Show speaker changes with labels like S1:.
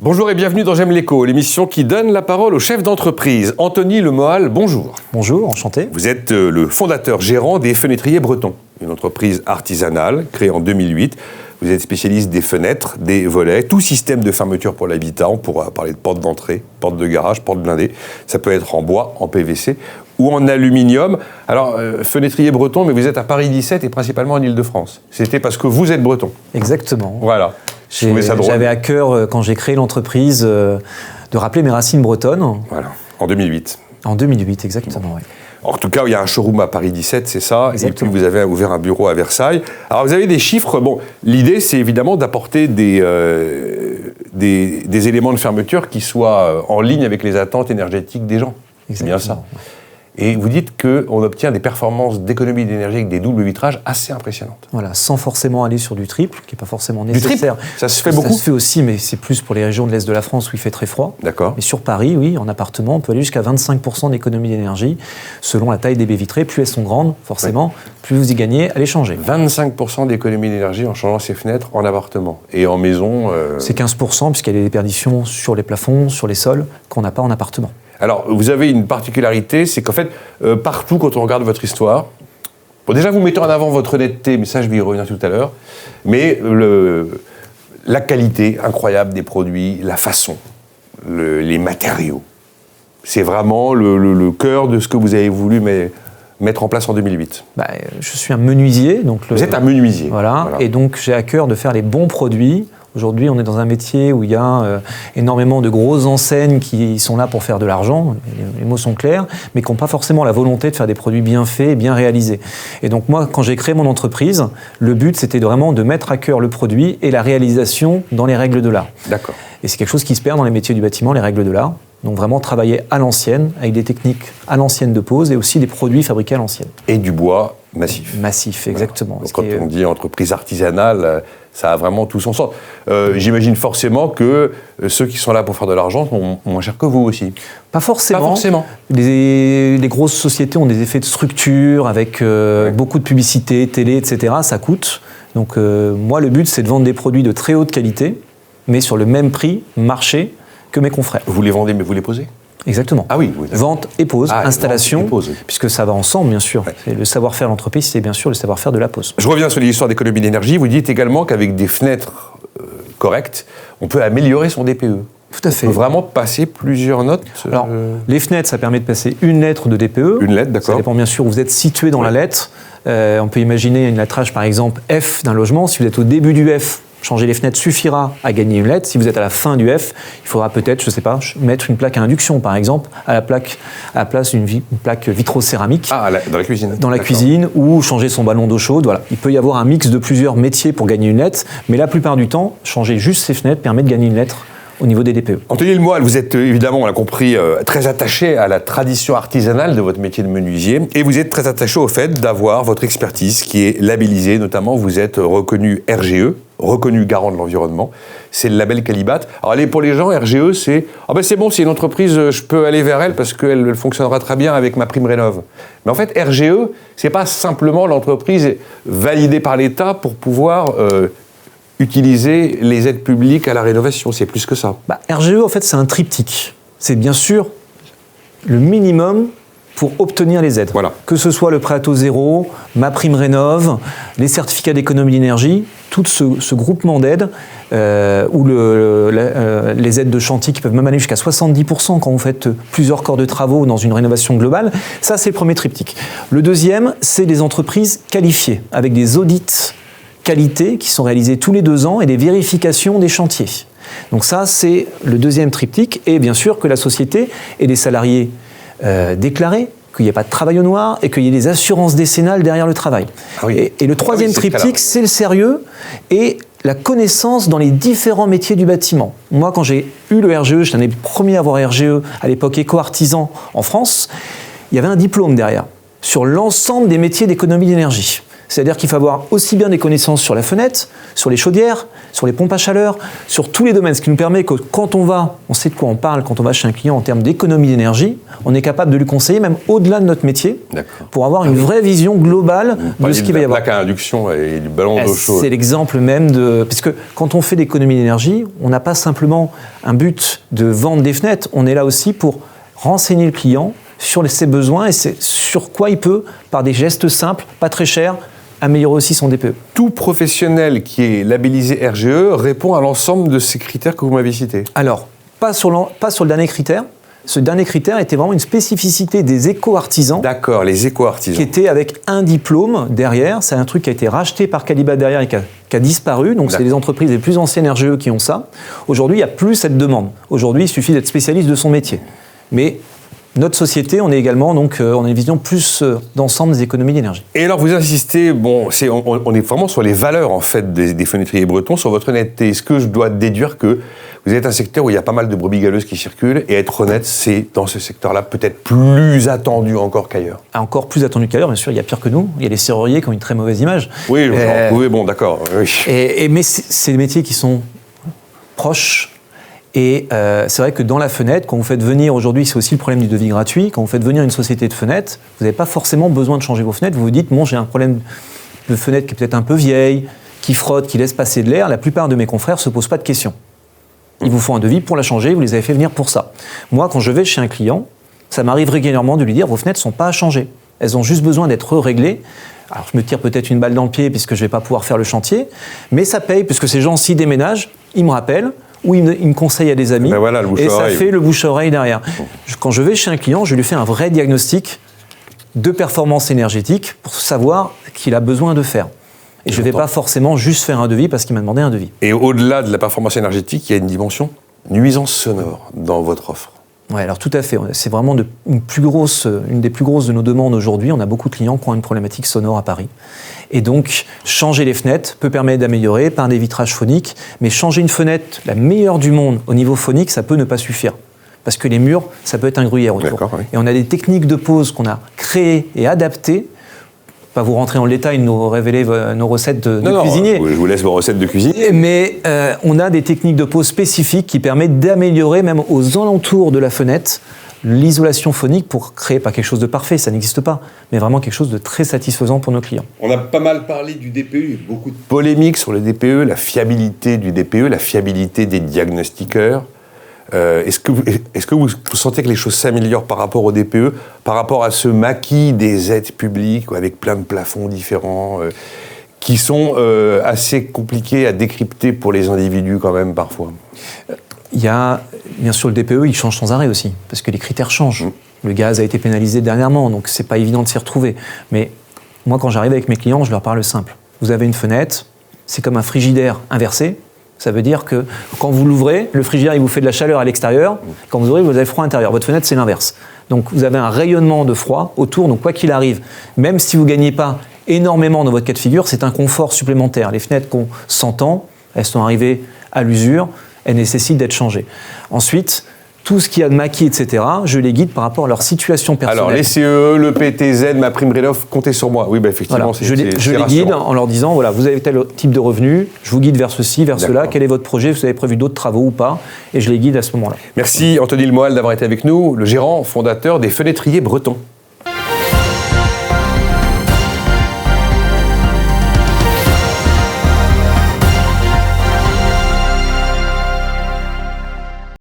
S1: Bonjour et bienvenue dans J'aime l'écho, l'émission qui donne la parole aux chefs d'entreprise. Anthony Lemoal, bonjour.
S2: Bonjour, enchanté.
S1: Vous êtes le fondateur gérant des Fenétriers Bretons, une entreprise artisanale créée en 2008. Vous êtes spécialiste des fenêtres, des volets, tout système de fermeture pour l'habitat. On pourra parler de porte d'entrée, porte de garage, porte blindée. Ça peut être en bois, en PVC ou en aluminium. Alors, Fenétriers Bretons, mais vous êtes à Paris 17 et principalement en Ile-de-France. C'était parce que vous êtes breton.
S2: Exactement.
S1: Voilà.
S2: J'avais à cœur, quand j'ai créé l'entreprise, de rappeler mes racines bretonnes.
S1: Voilà, en 2008.
S2: En 2008, exactement,
S1: bon.
S2: Oui.
S1: En tout cas, il y a un showroom à Paris 17, c'est ça.
S2: Exactement.
S1: Et puis vous avez ouvert un bureau à Versailles. Alors vous avez des chiffres. Bon, l'idée, c'est évidemment d'apporter des éléments de fermeture qui soient en ligne avec les attentes énergétiques des gens.
S2: Exactement.
S1: C'est bien ça. Et vous dites qu'on obtient des performances d'économie d'énergie avec des doubles vitrages assez impressionnantes.
S2: Voilà, sans forcément aller sur du triple, qui n'est pas forcément nécessaire.
S1: Du triple, ça se fait beaucoup.
S2: Ça se fait aussi, mais c'est plus pour les régions de l'Est de la France où il fait très froid.
S1: D'accord.
S2: Mais sur Paris, oui, en appartement, on peut aller jusqu'à 25% d'économie d'énergie, selon la taille des baies vitrées. Plus elles sont grandes, forcément, plus vous y gagnez à les changer.
S1: 25% d'économie d'énergie en changeant ses fenêtres en appartement. Et en maison...
S2: C'est 15%, puisqu'il y a des déperditions sur les plafonds, sur les sols, qu'on n'a pas en appartement.
S1: Alors, vous avez une particularité, c'est qu'en fait, partout, quand on regarde votre histoire, bon, déjà, vous mettez en avant votre honnêteté, mais ça, je vais y revenir tout à l'heure, mais la qualité incroyable des produits, la façon, les matériaux, c'est vraiment le cœur de ce que vous avez voulu mettre en place en 2008.
S2: Je suis un menuisier. Donc
S1: vous êtes un menuisier.
S2: Voilà, et donc j'ai à cœur de faire les bons produits. Aujourd'hui, on est dans un métier où il y a énormément de grosses enseignes qui sont là pour faire de l'argent, les mots sont clairs, mais qui n'ont pas forcément la volonté de faire des produits bien faits et bien réalisés. Et donc moi, quand j'ai créé mon entreprise, le but, c'était vraiment de mettre à cœur le produit et la réalisation dans les règles de l'art.
S1: D'accord.
S2: Et c'est quelque chose qui se perd dans les métiers du bâtiment, les règles de l'art. Donc vraiment travailler à l'ancienne, avec des techniques à l'ancienne de pose et aussi des produits fabriqués à l'ancienne.
S1: Et du bois massif.
S2: Massif, exactement.
S1: Donc, quand on dit entreprise artisanale, ça a vraiment tout son sens. J'imagine forcément que ceux qui sont là pour faire de l'argent sont moins chers que vous aussi.
S2: Pas forcément.
S1: Pas forcément.
S2: Les grosses sociétés ont des effets de structure avec beaucoup de publicité, télé, etc. Ça coûte. Donc moi, le but, c'est de vendre des produits de très haute qualité, mais sur le même prix, marché, que mes confrères.
S1: Vous les vendez, mais vous les posez ?
S2: Exactement.
S1: Ah oui.
S2: Vente et pose, installation,
S1: vente et pose, oui.
S2: Puisque ça va ensemble, bien sûr. Ouais. Le savoir-faire de l'entreprise, c'est bien sûr le savoir-faire de la pose.
S1: Je reviens sur l'histoire d'économie d'énergie. Vous dites également qu'avec des fenêtres correctes, on peut améliorer son DPE.
S2: Tout à fait.
S1: On peut vraiment passer plusieurs notes.
S2: Alors, les fenêtres, ça permet de passer une lettre de DPE.
S1: Une lettre, d'accord.
S2: Ça dépend bien sûr où vous êtes situé dans la lettre. On peut imaginer une lettrage, par exemple, F d'un logement. Si vous êtes au début du F, changer les fenêtres suffira à gagner une lettre. Si vous êtes à la fin du F, il faudra peut-être, je ne sais pas, mettre une plaque à induction, par exemple, à la place d'une plaque vitrocéramique.
S1: Ah, dans la cuisine.
S2: Dans la cuisine, ou changer son ballon d'eau chaude. Voilà. Il peut y avoir un mix de plusieurs métiers pour gagner une lettre, mais la plupart du temps, changer juste ces fenêtres permet de gagner une lettre au niveau des DPE. Anthony
S1: Lemoal, vous êtes évidemment, on l'a compris, très attaché à la tradition artisanale de votre métier de menuisier, et vous êtes très attaché au fait d'avoir votre expertise qui est labellisée, notamment vous êtes reconnu RGE, reconnu garant de l'environnement, c'est le label Qualibat. Alors allez, pour les gens, RGE, c'est c'est bon, c'est une entreprise, je peux aller vers elle parce qu'elle fonctionnera très bien avec ma prime rénov. Mais en fait, RGE, c'est pas simplement l'entreprise validée par l'État pour pouvoir utiliser les aides publiques à la rénovation, c'est plus que ça.
S2: RGE, en fait, c'est un triptyque. C'est bien sûr le minimum pour obtenir les aides.
S1: Voilà.
S2: Que ce soit le prêt à taux zéro, ma prime rénov, les certificats d'économie d'énergie, tout ce groupement d'aides, ou les aides de chantier qui peuvent même aller jusqu'à 70% quand vous faites plusieurs corps de travaux dans une rénovation globale, ça c'est le premier triptyque. Le deuxième, c'est les entreprises qualifiées, avec des audits qualité qui sont réalisés tous les 2 ans et des vérifications des chantiers. Donc ça, c'est le deuxième triptyque. Et bien sûr que la société ait des salariés déclarés, qu'il n'y ait pas de travail au noir et qu'il y ait des assurances décennales derrière le travail. Ah oui. Et le troisième triptyque, c'est le sérieux et la connaissance dans les différents métiers du bâtiment. Moi, quand j'ai eu le RGE, j'étais un des premiers à avoir RGE, à l'époque éco-artisan en France, il y avait un diplôme derrière sur l'ensemble des métiers d'économie d'énergie. C'est-à-dire qu'il faut avoir aussi bien des connaissances sur la fenêtre, sur les chaudières, sur les pompes à chaleur, sur tous les domaines, ce qui nous permet que quand on sait de quoi on parle, quand on va chez un client en termes d'économie d'énergie, on est capable de lui conseiller même au-delà de notre métier pour avoir une vraie vision globale de ce qu'il va y avoir.
S1: La plaque à induction et du ballon d'eau chaude.
S2: C'est l'exemple même puisque quand on fait l'économie d'énergie, on n'a pas simplement un but de vendre des fenêtres, on est là aussi pour renseigner le client sur ses besoins et sur quoi il peut, par des gestes simples, pas très chers, améliorer aussi son DPE.
S1: Tout professionnel qui est labellisé RGE répond à l'ensemble de ces critères que vous m'avez cités.
S2: Alors, pas sur le dernier critère. Ce dernier critère était vraiment une spécificité des éco-artisans.
S1: D'accord, les éco-artisans.
S2: Qui était avec un diplôme derrière. C'est un truc qui a été racheté par Calibat derrière et qui a disparu. Donc, c'est les entreprises les plus anciennes RGE qui ont ça. Aujourd'hui, il n'y a plus cette demande. Aujourd'hui, il suffit d'être spécialiste de son métier. Mais notre société, on est également, donc, on a une vision plus d'ensemble des économies d'énergie.
S1: Et alors, vous insistez, on est vraiment sur les valeurs, en fait, des fenêtriers bretons, sur votre honnêteté. Est-ce que je dois déduire que vous êtes un secteur où il y a pas mal de brebis galeuses qui circulent, et être honnête, c'est, dans ce secteur-là, peut-être plus attendu encore qu'ailleurs?
S2: Encore plus attendu qu'ailleurs, bien sûr, il y a pire que nous. Il y a les serruriers qui ont une très mauvaise image.
S1: Oui, vous en trouvez, bon, d'accord. Oui.
S2: Mais c'est des métiers qui sont proches. Et c'est vrai que dans la fenêtre, quand vous faites venir, aujourd'hui c'est aussi le problème du devis gratuit, quand vous faites venir une société de fenêtres, vous n'avez pas forcément besoin de changer vos fenêtres, vous vous dites, bon j'ai un problème de fenêtre qui est peut-être un peu vieille, qui frotte, qui laisse passer de l'air, la plupart de mes confrères ne se posent pas de questions. Ils vous font un devis pour la changer, vous les avez fait venir pour ça. Moi quand je vais chez un client, ça m'arrive régulièrement de lui dire, vos fenêtres ne sont pas à changer, elles ont juste besoin d'être réglées. Alors je me tire peut-être une balle dans le pied puisque je ne vais pas pouvoir faire le chantier, mais ça paye puisque ces gens-ci déménagent, ils me rappellent, ou il me conseille à des amis,
S1: ben voilà,
S2: et ça fait le bouche-oreille derrière. Quand je vais chez un client, je lui fais un vrai diagnostic de performance énergétique pour savoir qu'il a besoin de faire. Et je ne vais pas forcément juste faire un devis parce qu'il m'a demandé un devis.
S1: Et au-delà de la performance énergétique, il y a une dimension nuisance sonore dans votre offre.
S2: Oui, alors tout à fait. C'est vraiment une des plus grosses de nos demandes aujourd'hui. On a beaucoup de clients qui ont une problématique sonore à Paris. Et donc, changer les fenêtres peut permettre d'améliorer par des vitrages phoniques. Mais changer une fenêtre, la meilleure du monde au niveau phonique, ça peut ne pas suffire. Parce que les murs, ça peut être un gruyère autour. Oui. Et on a des techniques de pose qu'on a créées et adaptées. Pas vous rentrer dans le détail, nous révéler nos recettes de cuisinier.
S1: Je vous laisse vos recettes de cuisinier.
S2: Mais on a des techniques de pose spécifiques qui permettent d'améliorer, même aux alentours de la fenêtre, l'isolation phonique pour créer pas quelque chose de parfait, ça n'existe pas, mais vraiment quelque chose de très satisfaisant pour nos clients.
S1: On a pas mal parlé du DPE, il y a beaucoup de polémiques sur le DPE, la fiabilité du DPE, la fiabilité des diagnostiqueurs. Est-ce que vous sentez que les choses s'améliorent par rapport au DPE, par rapport à ce maquis des aides publiques avec plein de plafonds différents qui sont assez compliqués à décrypter pour les individus quand même parfois?
S2: Il y a, bien sûr, le DPE, il change sans arrêt aussi, parce que les critères changent. Le gaz a été pénalisé dernièrement, donc c'est pas évident de s'y retrouver. Mais moi, quand j'arrive avec mes clients, je leur parle simple. Vous avez une fenêtre, c'est comme un frigidaire inversé. Ça veut dire que quand vous l'ouvrez, le frigidaire il vous fait de la chaleur à l'extérieur. Quand vous ouvrez, vous avez froid à l'intérieur. Votre fenêtre, c'est l'inverse. Donc vous avez un rayonnement de froid autour. Donc quoi qu'il arrive, même si vous ne gagnez pas énormément dans votre cas de figure, c'est un confort supplémentaire. Les fenêtres qu'on s'entend, elles sont arrivées à l'usure, elles nécessitent d'être changées. Ensuite, tout ce qu'il y a de maquis, etc., je les guide par rapport à leur situation personnelle.
S1: Alors, les CE, le PTZ, ma prime rénov, comptez sur moi. Oui, bah, effectivement,
S2: voilà. Je les guide en leur disant, voilà, vous avez tel type de revenu, je vous guide vers ceci, vers cela, quel est votre projet, vous avez prévu d'autres travaux ou pas, et je les guide à ce moment-là.
S1: Merci Anthony Lemoal d'avoir été avec nous, le gérant fondateur des Fenêtriers Bretons.